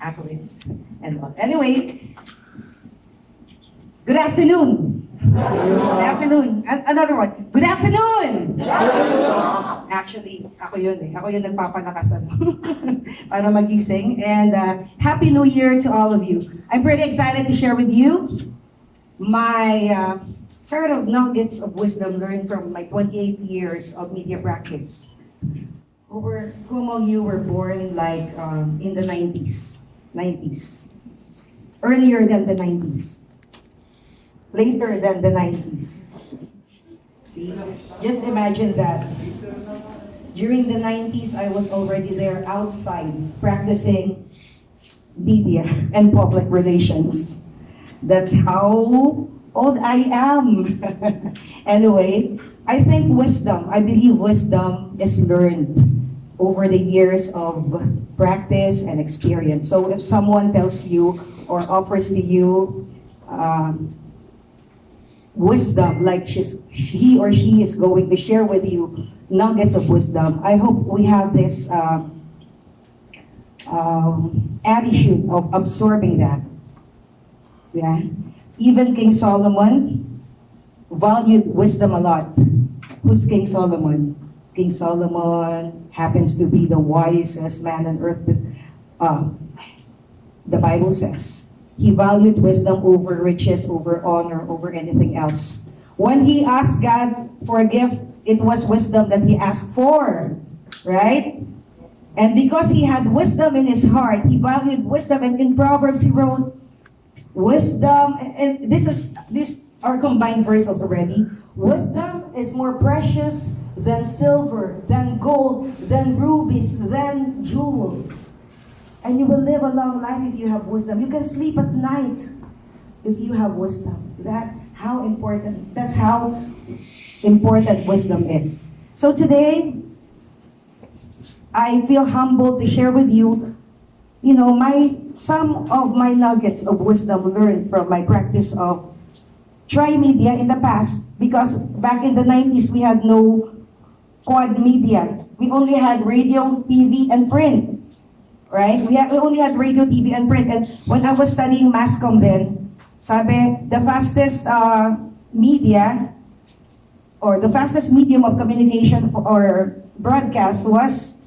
accolades and all. Anyway, good afternoon. Good afternoon. Another one. Good afternoon. Actually, ako yun eh. Ako yung nagpapalakas para magising. And Happy New Year to all of you. I'm pretty excited to share with you my sort of nuggets of wisdom learned from my 28 years of media practice. Who among you were born like in the 90s? Earlier than the 90s? Later than the 90s? See? Just imagine that. During the 90s, I was already there outside practicing media and public relations. That's how old I am. Anyway, I believe wisdom is learned over the years of practice and experience. So if someone tells you or offers to you wisdom, like he or she is going to share with you nuggets of wisdom, I hope we have this attitude of absorbing that. Yeah. Even King Solomon valued wisdom a lot. Who's King Solomon? King Solomon happens to be the wisest man on earth. The Bible says he valued wisdom over riches, over honor, over anything else. When he asked God for a gift, it was wisdom that he asked for, right? And because he had wisdom in his heart, he valued wisdom. And in Proverbs, he wrote, wisdom, and these are combined verses already. Wisdom is more precious than silver, than gold, than rubies, than jewels. And you will live a long life if you have wisdom. You can sleep at night if you have wisdom. That's how important wisdom is. So today, I feel humbled to share with you, some of my nuggets of wisdom learned from my practice of tri-media in the past, because back in the 90s, we had no quad media. We only had radio, TV, and print, right? We only had radio, TV, and print. And when I was studying mass comm then, sabi, the fastest media, or the fastest medium of communication or broadcast was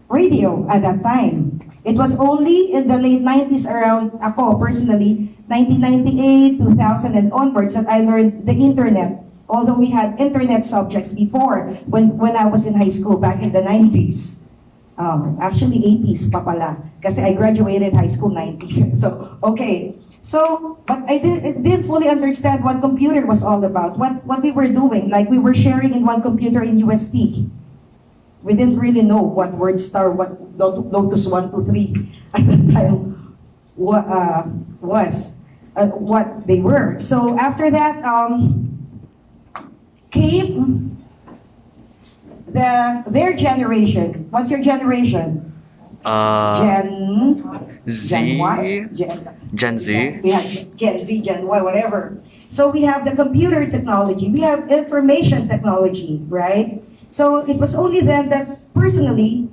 radio at that time. It was only in the late 90s around, ako personally, 1998, 2000 and onwards that I learned the internet. Although we had internet subjects before when I was in high school back in the 90s. Actually 80s pa pala. Kasi I graduated high school 90s. So, okay. So, but I didn't fully understand what computer was all about. What we were doing. Like we were sharing in one computer in UST. We didn't really know what WordStar, what Lotus 123 at the time was, what they were. So after that came their generation. What's your generation? Gen Y? Gen Z. We have Gen Z, Gen Y, whatever. So we have the computer technology. We have information technology, right? So it was only then that personally,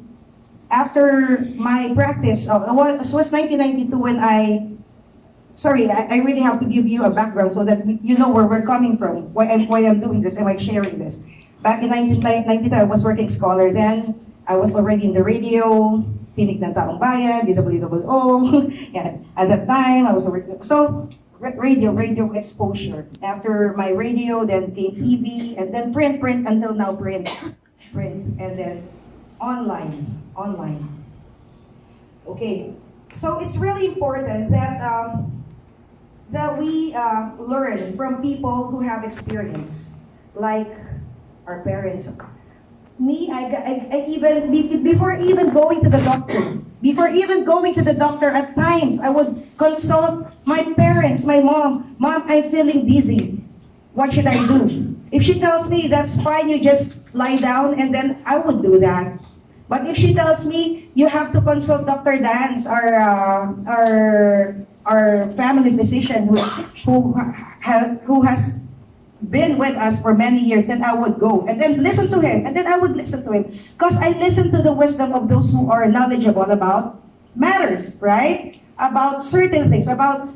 after my practice, it was 1992 when I really have to give you a background so that you know where we're coming from, why I'm doing this, and why I'm sharing this. Back in 1992, I was working scholar then. I was already in the radio, Tinig ng Taong Bayan, DWOO. Yeah. At that time, I was working. So, radio exposure. After my radio, then came TV, and then print, until now print, and then online. Okay, so it's really important that we learn from people who have experience, like our parents. Me, I even before even going to the doctor, at times I would consult my parents, my mom. Mom, I'm feeling dizzy. What should I do? If she tells me that's fine, you just lie down, and then I would do that. But if she tells me you have to consult Dr. Dance, our family physician who has been with us for many years, then I would go and then listen to him, and then I would listen to him, because I listen to the wisdom of those who are knowledgeable about matters, right? about certain things, about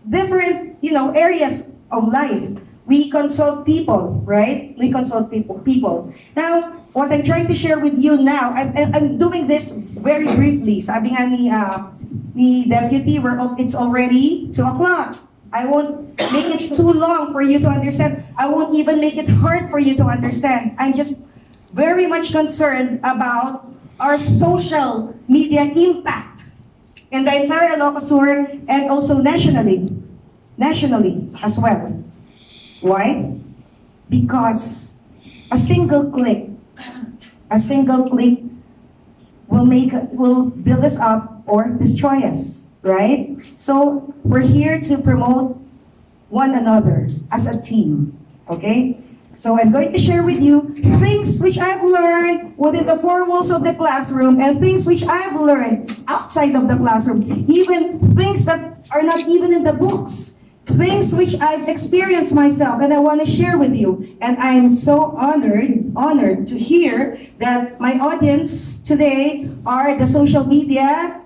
different, areas of life. We consult people, right? We consult people. Now, what I'm trying to share with you now, I'm doing this very briefly. Sabi nga ni Deputy, it's already 2 o'clock. I won't make it too long for you to understand. I won't even make it hard for you to understand. I'm just very much concerned about our social media impact in the entire Ilocos Sur and also nationally as well. Why? Because a single click will build us up or destroy us, right? So we're here to promote one another as a team, okay? So I'm going to share with you things which I've learned within the four walls of the classroom and things which I've learned outside of the classroom, even things that are not even in the books, things which I've experienced myself and I want to share with you. And I am so honored to hear that my audience today are the social media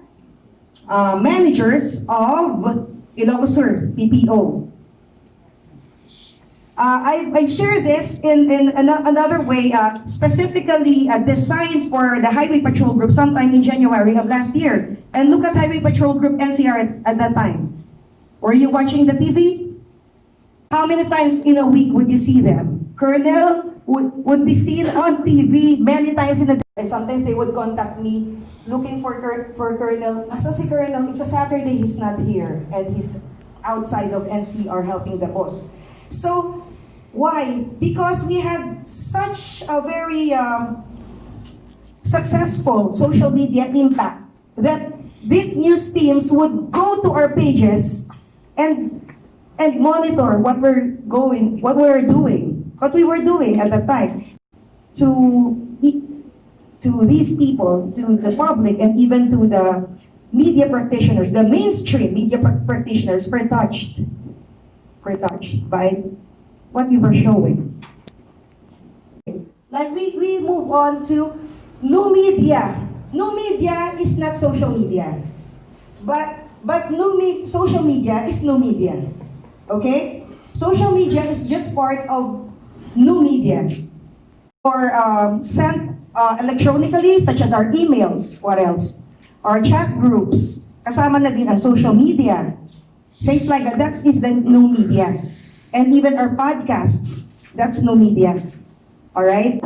managers of Ilocos Sur, PPO. I share this in another way, specifically designed for the Highway Patrol Group sometime in January of last year. And look at Highway Patrol Group NCR at that time. Were you watching the TV? How many times in a week would you see them? Colonel would be seen on TV many times in a day. And sometimes they would contact me looking for Colonel. Nasa si Colonel? It's a Saturday, he's not here. And he's outside of NCR helping the boss. So, why? Because we had such a very successful social media impact that these news teams would go to our pages and monitor what we were doing at the time to these people, to the public, and even to the media practitioners, the mainstream media practitioners were touched by what we were showing. Like we move on to new media. New media is not social media. But social media is new media. Okay? Social media is just part of new media. Or sent electronically, such as our emails. What else? Our chat groups. Kasama na din ang social media. Things like that is the new media. And even our podcasts, that's new media. Alright?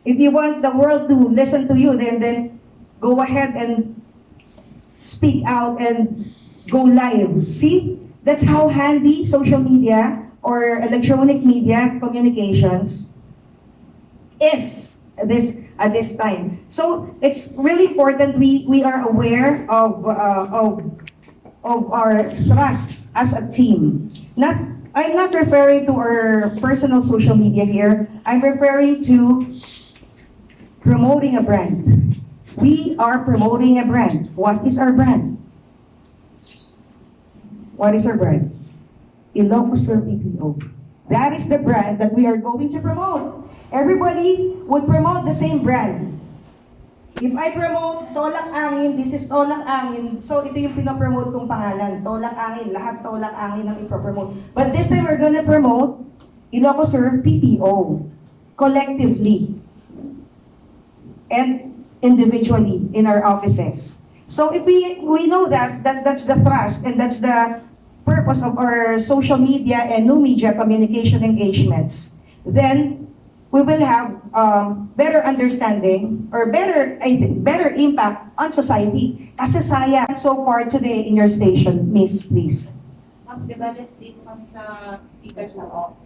If you want the world to listen to you, then go ahead and speak out and go live. See? That's how handy social media or electronic media communications is at this time. So it's really important we are aware of our trust as a team. I'm not referring to our personal social media here. I'm referring to promoting a brand. We are promoting a brand. What is our brand? What is our brand? Ilocos Sur PPO. That is the brand that we are going to promote. Everybody would promote the same brand. If I promote Tolak Angin, this is Tolak Angin. So ito yung pinapromote kong pangalan. Tolak Angin, lahat Tolak Angin ang ipropromote. But this time we're gonna promote Ilocos Sur PPO. Collectively. And individually in our offices. So if we know that's the thrust and that's the purpose of our social media and new media communication engagements, then we will have better understanding or better impact on society. Kasi sayang so far today in your station, Miss, please. Mas debates dito kami sa PPO.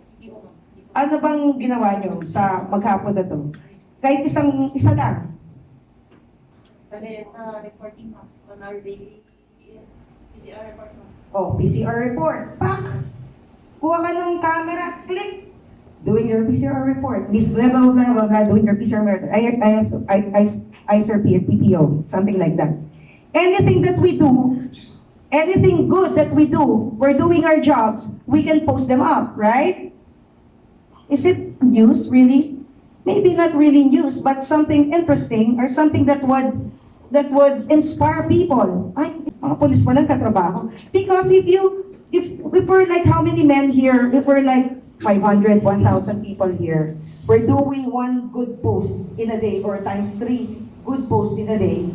Ano bang ginawa nyo sa maghapon na to? Kahit isa lang. Bale, sa reporting mo, on our daily PCR report mo. Oh, PCR report. Pak! Kuha ka ng camera, click! Doing your PCR report. Miss blah, blah, blah, blah, blah, doing your PCR report. I serve PPO, something like that. Anything that we do, anything good that we do, we're doing our jobs, we can post them up, right? Is it news, really? Maybe not really news, but something interesting or something that would inspire people. Mga polis pa lang katrabaho. Because if we're like how many men here, if we're like 500, 1,000 people here, we're doing one good post in a day or times 3 good posts in a day,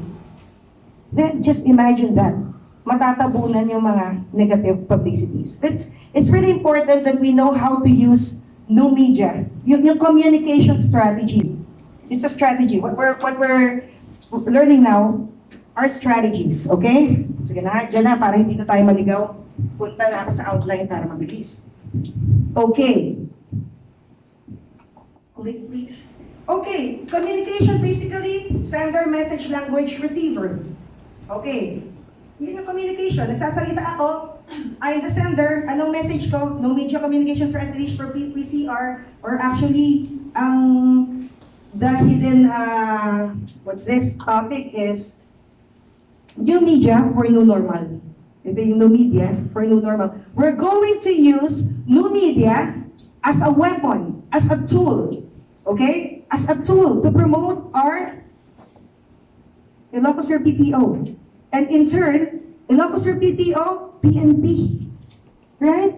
then just imagine that. Matatabunan yung mga negative publicities. It's really important that we know how to use new media. Yung communication strategy. It's a strategy. What we're learning now are strategies, okay? Sige na, dyan na, para hindi na tayo maligaw. Punta na ako sa outline para mabilis. Okay. Click, please. Okay, communication basically, sender, message, language, receiver. Okay. Yun yung communication. Nagsasalita ako, I'm the sender. Anong message ko? No media communication strategies for PCR, or actually, the hidden, what's this topic is new media for new normal. Ito yung new media for new normal. We're going to use new media as a weapon, as a tool, okay? As a tool to promote our Ilocos PPO. And in turn, Ilocos PPO, PNP. Right?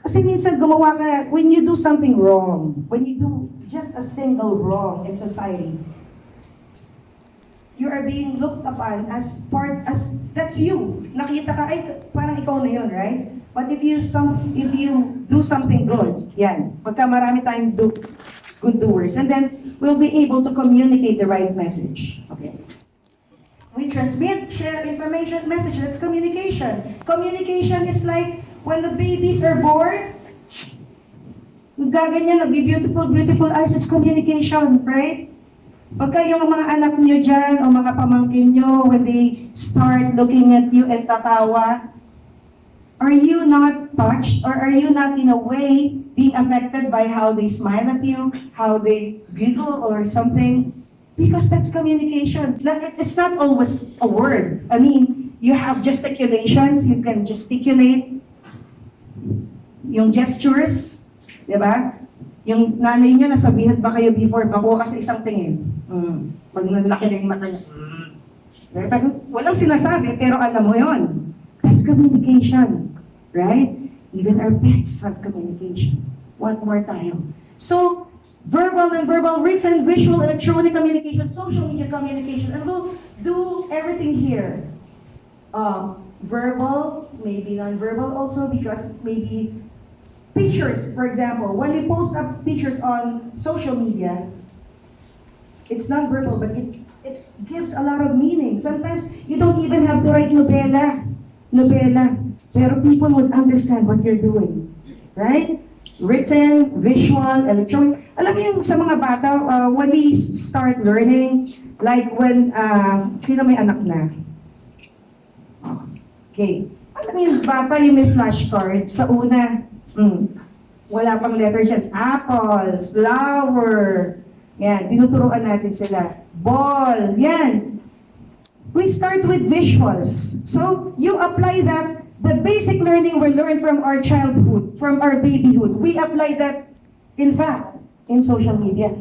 Kasi minsan gumawa ka, when you do something wrong, when you do just a single wrong in society, you are being looked upon as that's you. Nakita ka, ay, parang ikaw na yun, right? But if you do something good, yan, pagka marami tayong good doers, and then we'll be able to communicate the right message. Okay? We transmit, share information, message. That's communication. Communication is like when the babies are born, gaganyan, nagbi-beautiful, beautiful eyes. It's communication, right? Pagka yung mga anak nyo dyan, o mga pamangkin nyo, when they start looking at you and tatawa, are you not touched, or are you not in a way being affected by how they smile at you, how they giggle or something? Because that's communication. It's not always a word. I mean, you have gesticulations, you can gesticulate, yung gestures, di ba? Yung nanay nyo, nasabihan ba kayo before, bako kasi isang tingin. Pag nalaki na yung mata niya. Walang sinasabi, pero alam mo yon. That's communication. Right? Even our pets have communication. What more tayo? So, verbal and verbal, written, visual, electronic communication, social media communication, and we'll do everything here. Verbal, maybe non-verbal also, because maybe pictures, for example, when we post up pictures on social media, it's non-verbal, but it gives a lot of meaning. Sometimes you don't even have to write nobela, pero people would understand what you're doing, right? Written, visual, electronic. Alam mo yung sa mga bata, when we start learning, like when, sino may anak na? Okay. Alam mo yung bata yung may flashcard sa una, wala pang letters yan. Apple, flower, yan, tinuturuan natin sila. Ball, yan. We start with visuals. So, you apply that. The basic learning we learn from our childhood, from our babyhood, we apply that, in fact, in social media.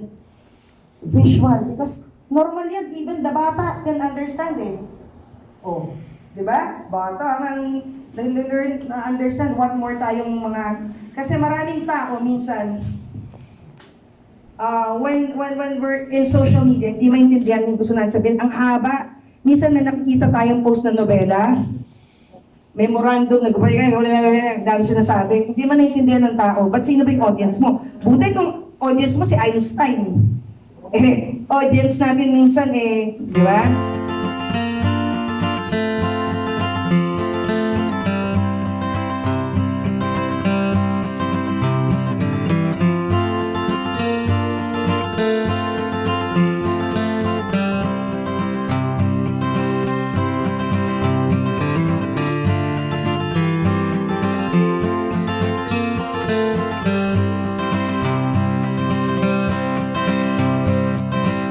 Visual, because normal yan, even the bata can understand eh. Oh, di ba? Bata ang learn na understand what more tayong mga, kasi maraming tao minsan, when we're in social media, hindi maintindihan yung gusto natin sabihin, ang haba. Minsan may nakikita tayong post na nobela, memorandum, dami sinasabi, hindi man naintindihan ng tao. Ba't sino ba yung audience mo? Buti kung audience mo si Einstein. Audience natin minsan di ba?